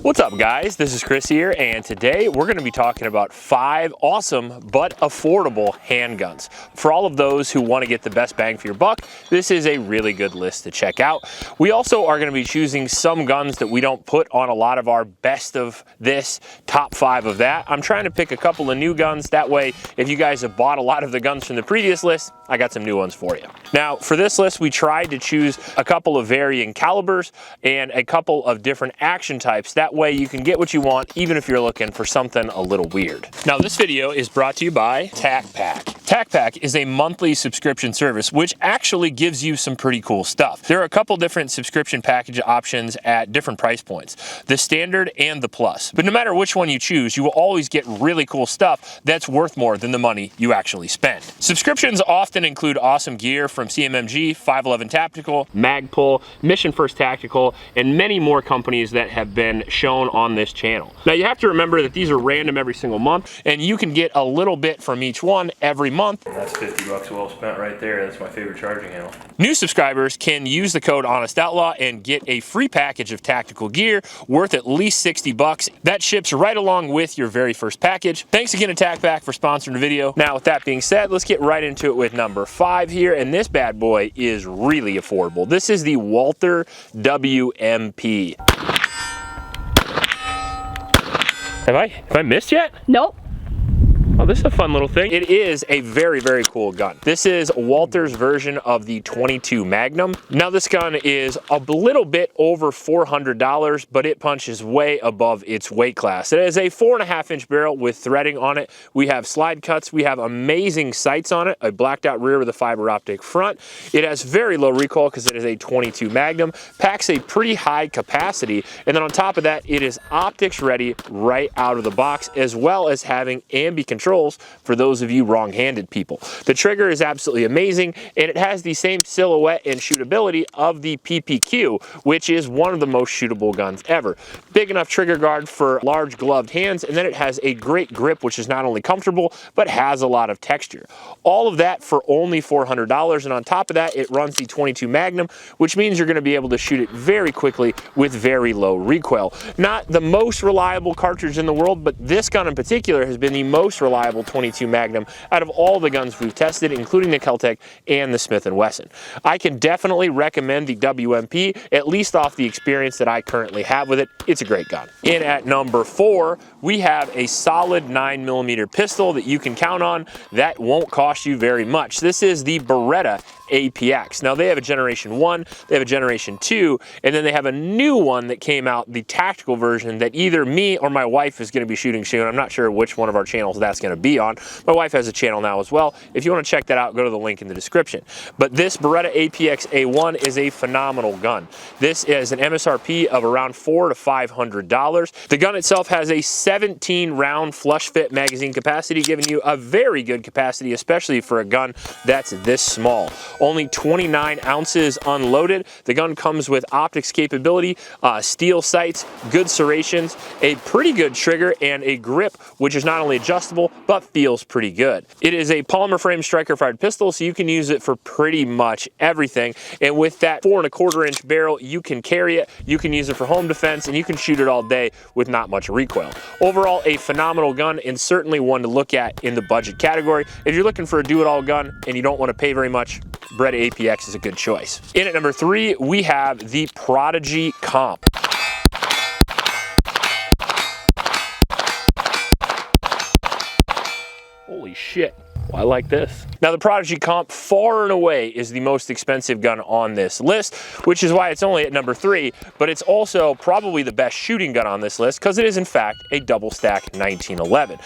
What's up, guys? This is Chris here, and today we're going to be talking about 5 awesome but affordable handguns. For all of those who want to get the best bang for your buck, this is a really good list to check out. We also are going to be choosing some guns that we don't put on a lot of our best of this, top 5 of that. I'm trying to pick a couple of new guns. That way, if you guys have bought a lot of the guns from the previous list, I got some new ones for you. Now, for this list, we tried to choose a couple of varying calibers and a couple of different action types. That way you can get what you want, even if you're looking for something a little weird. Now, this video is brought to you by TacPack. TacPack is a monthly subscription service, which actually gives you some pretty cool stuff. There are a couple different subscription package options at different price points, the standard and the plus. But no matter which one you choose, you will always get really cool stuff that's worth more than the money you actually spend. Subscriptions often include awesome gear from CMMG, 511 Tactical, Magpul, Mission First Tactical, and many more companies that have been shown on this channel. Now, you have to remember that these are random every single month, and you can get a little bit from each one every month. That's 50 bucks well spent right there. That's my favorite charging handle. New subscribers can use the code HonestOutlaw and get a free package of tactical gear worth at least 60 bucks. That ships right along with your very first package. Thanks again to TacPack for sponsoring the video. Now, with that being said, let's get right into it with number 5 here, and this bad boy is really affordable. This is the Walther WMP. Have I missed yet? Nope. Oh, this is a fun little thing. It is a very, very cool gun. This is Walther's version of the 22 Magnum. Now, this gun is a little bit over $400, but it punches way above its weight class. It is a 4.5-inch barrel with threading on it. We have slide cuts. We have amazing sights on it, a blacked out rear with a fiber optic front. It has very low recoil because it is a 22 Magnum, packs a pretty high capacity, and then on top of that, it is optics ready right out of the box, as well as having ambi controls for those of you wrong-handed people. The trigger is absolutely amazing, and it has the same silhouette and shootability of the PPQ, which is one of the most shootable guns ever. Big enough trigger guard for large gloved hands, and then it has a great grip, which is not only comfortable, but has a lot of texture. All of that for only $400, and on top of that, it runs the 22 Magnum, which means you're going to be able to shoot it very quickly with very low recoil. Not the most reliable cartridge in the world, but this gun in particular has been the most reliable 22 Magnum out of all the guns we've tested, including the Kel-Tec and the Smith & Wesson. I can definitely recommend the WMP, at least off the experience that I currently have with it. It's a great gun. In at number 4, we have a solid 9mm pistol that you can count on that won't cost you very much. This is the Beretta APX. Now, they have a Generation 1, they have a Generation 2, and then they have a new one that came out, the tactical version, that either me or my wife is going to be shooting soon. I'm not sure which one of our channels that's going to be on. My wife has a channel now as well. If you want to check that out, go to the link in the description. But this Beretta APX A1 is a phenomenal gun. This is an MSRP of around $400 to $500. The gun itself has a 17-round flush fit magazine capacity, giving you a very good capacity, especially for a gun that's this small. Only 29 ounces unloaded. The gun comes with optics capability, steel sights, good serrations, a pretty good trigger, and a grip, which is not only adjustable, but feels pretty good. It is a polymer frame striker fired pistol, so you can use it for pretty much everything. And with that 4.25-inch barrel, you can carry it, you can use it for home defense, and you can shoot it all day with not much recoil. Overall, a phenomenal gun, and certainly one to look at in the budget category. If you're looking for a do-it-all gun and you don't want to pay very much, Beretta APX is a good choice. In at number 3, we have the Prodigy Comp. Holy shit. Well, I like this. Now, the Prodigy Comp far and away is the most expensive gun on this list, which is why it's only at number 3, but it's also probably the best shooting gun on this list because it is in fact a double stack 1911.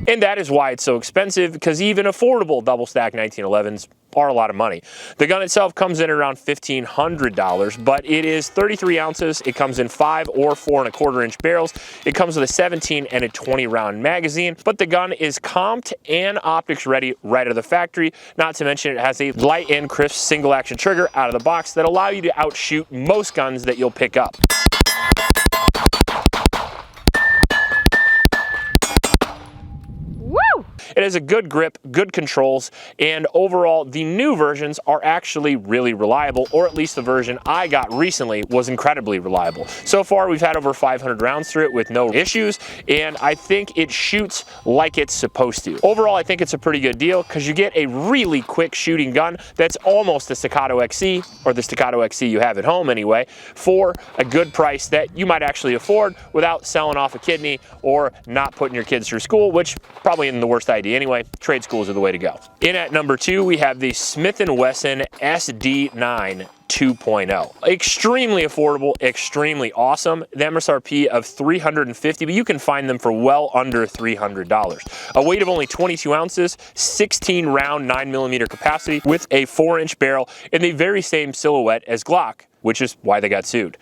And that is why it's so expensive, because even affordable double stack 1911s are a lot of money. The gun itself comes in around $1,500, but it is 33 ounces. It comes in 5 or 4.25-inch barrels. It comes with a 17 and a 20-round magazine, but the gun is comped and optics ready right out of the factory. Not to mention it has a light and crisp single action trigger out of the box that allow you to outshoot most guns that you'll pick up. It has a good grip, good controls, and overall, the new versions are actually really reliable, or at least the version I got recently was incredibly reliable. So far, we've had over 500 rounds through it with no issues, and I think it shoots like it's supposed to. Overall, I think it's a pretty good deal because you get a really quick shooting gun that's almost the Staccato XC, or the Staccato XC you have at home anyway, for a good price that you might actually afford without selling off a kidney or not putting your kids through school, which probably isn't the worst idea anyway. Trade schools are the way to go. In at number 2, we have the Smith & Wesson SD9 2.0. Extremely affordable, extremely awesome. The MSRP of $350, but you can find them for well under $300. A weight of only 22 ounces, 16 round 9mm capacity with a 4-inch barrel in the very same silhouette as Glock, which is why they got sued.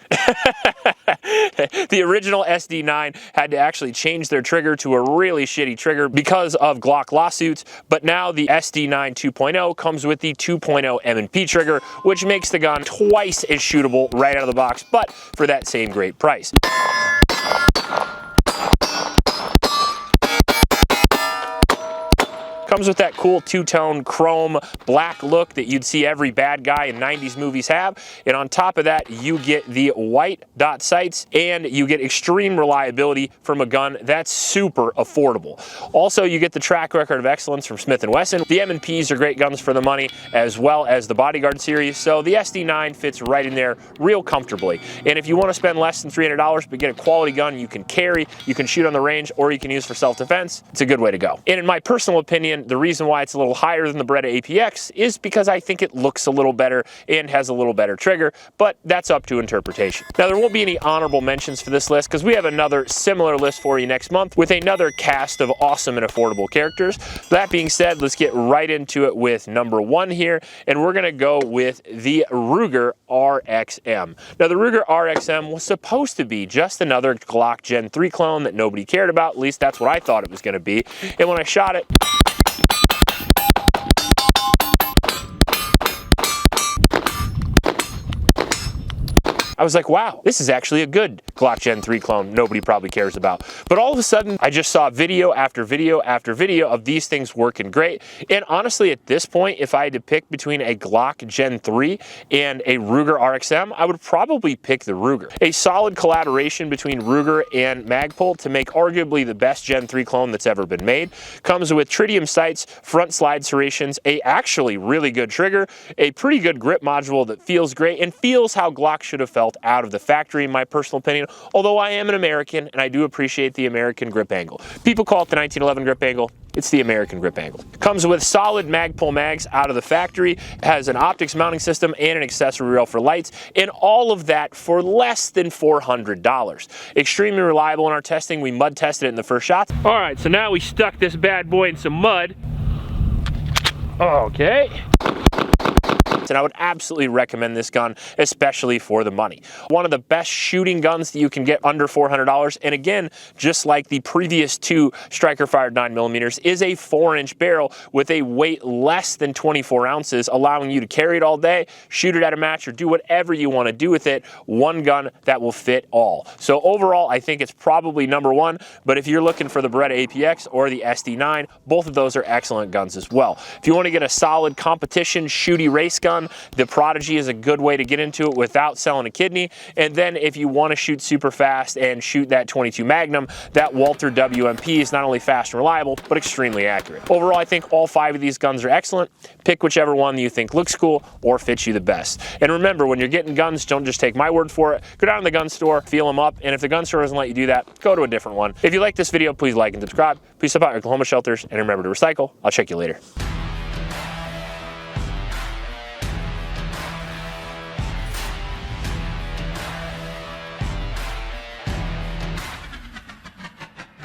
The original SD9 had to actually change their trigger to a really shitty trigger because of Glock lawsuits, but now the SD9 2.0 comes with the 2.0 M&P trigger, which makes the gun twice as shootable right out of the box, but for that same great price. Comes with that cool two-tone chrome black look that you'd see every bad guy in 90s movies have. And on top of that, you get the white dot sights and you get extreme reliability from a gun that's super affordable. Also, you get the track record of excellence from Smith & Wesson. The M&Ps are great guns for the money, as well as the Bodyguard series. So the SD9 fits right in there real comfortably. And if you want to spend less than $300 but get a quality gun you can carry, you can shoot on the range, or you can use for self-defense, it's a good way to go. And in my personal opinion, the reason why it's a little higher than the Beretta APX is because I think it looks a little better and has a little better trigger, but that's up to interpretation. Now, there won't be any honorable mentions for this list because we have another similar list for you next month with another cast of awesome and affordable characters. That being said, let's get right into it with number 1 here, and we're gonna go with the Ruger RXM. Now, the Ruger RXM was supposed to be just another Glock Gen 3 clone that nobody cared about. At least that's what I thought it was gonna be. And when I shot it, I was like, wow, this is actually a good Glock Gen 3 clone nobody probably cares about. But all of a sudden, I just saw video after video after video of these things working great. And honestly, at this point, if I had to pick between a Glock Gen 3 and a Ruger RXM, I would probably pick the Ruger. A solid collaboration between Ruger and Magpul to make arguably the best Gen 3 clone that's ever been made. Comes with tritium sights, front slide serrations, a actually really good trigger, a pretty good grip module that feels great and feels how Glock should have felt out of the factory, in my personal opinion, although I am an American and I do appreciate the American grip angle. People call it the 1911 grip angle. It's the American grip angle. Comes with solid Magpul mags out of the factory, has an optics mounting system and an accessory rail for lights, and all of that for less than $400. Extremely reliable in our testing. We mud tested it in the first shots. All right, so now we stuck this bad boy in some mud. Okay. And I would absolutely recommend this gun, especially for the money. One of the best shooting guns that you can get under $400, and again, just like the previous 2 striker-fired 9mm, is a 4-inch barrel with a weight less than 24 ounces, allowing you to carry it all day, shoot it at a match, or do whatever you want to do with it. One gun that will fit all. So overall, I think it's probably number 1, but if you're looking for the Beretta APX or the SD9, both of those are excellent guns as well. If you want to get a solid competition shooty race gun, the Prodigy is a good way to get into it without selling a kidney. And then if you want to shoot super fast and shoot that 22 Magnum, that Walther WMP is not only fast and reliable, but extremely accurate. Overall, I think all 5 of these guns are excellent. Pick whichever one you think looks cool or fits you the best. And remember, when you're getting guns, don't just take my word for it. Go down to the gun store, feel them up, and if the gun store doesn't let you do that, go to a different one. If you like this video, please like and subscribe. Please support your Oklahoma shelters, and remember to recycle. I'll check you later.